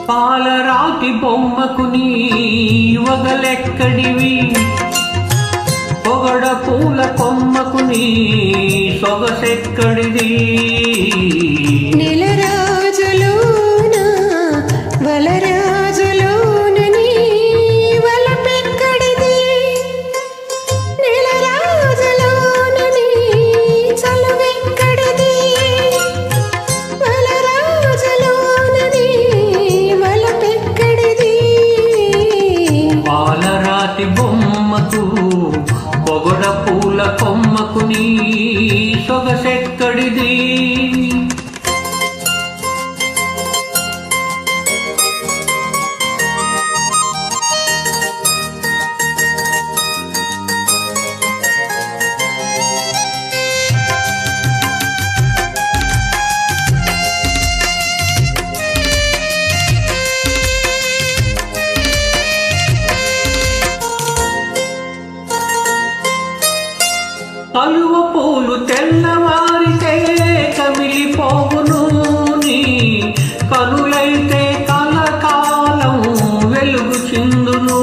పాలరాతి బొమ్మకు నీ వగలెక్కడివి, పొగడ పూల కొమ్మకు నీ సొగసెక్కడిది. నెలరాజులోన వలరాజులోన నీ వలపెక్కడిది, నెలరాజులోన నీ చలువెక్కడిది, వలరాజులోన నీ వలపెక్కడిది. పాలరాతి బొమ్మకు పొగడ పూల కొమ్మకు నీ సొగసెక్కడిది. కలువ పూలు తెల్లవారితే కమిలిపోవును, నీ కనులైతే కలకాలం వెలుగు చిందును.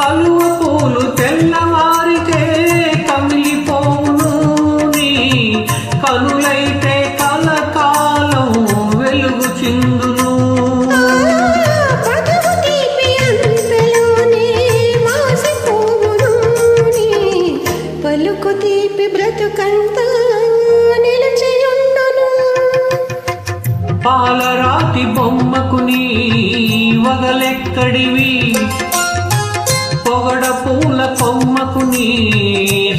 కలువ పూలు తెల్లవారితే కమిలిపోవును, నీ కనులైతే కలకాలం వెలుగు చిందును. పలుకు తీపి బ్రతుకంతా నిలిచియుండును. పాలరాతి బొమ్మకు నీ వగలెక్కడివి, పొగడ పూల కొమ్మకు నీ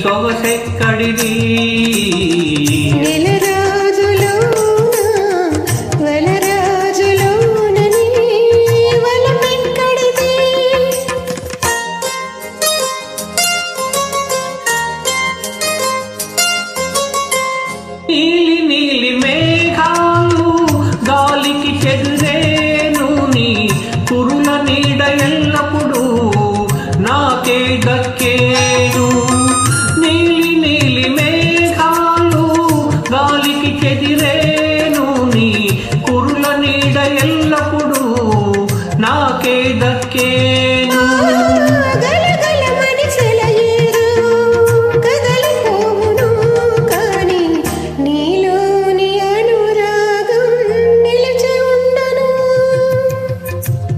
సొగసెక్కడిది. నీలి నీలి మేఘాలు గాలికి చెదిరేను, నీ కురుల నీడ ఎల్లప్పుడు నాకే దక్కేను. నీలి నీలి మేఘాలు గాలికి చెదిరేను, నీ కురుల నీడ ఎల్లప్పుడు నాకే దక్కేను.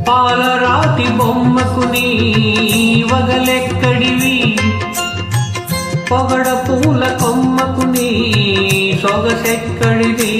పాలరాతి బొమ్మకు నీ వగలెక్కడివి, పొగడ పూల కొమ్మకు నీ సొగసెక్కడిది.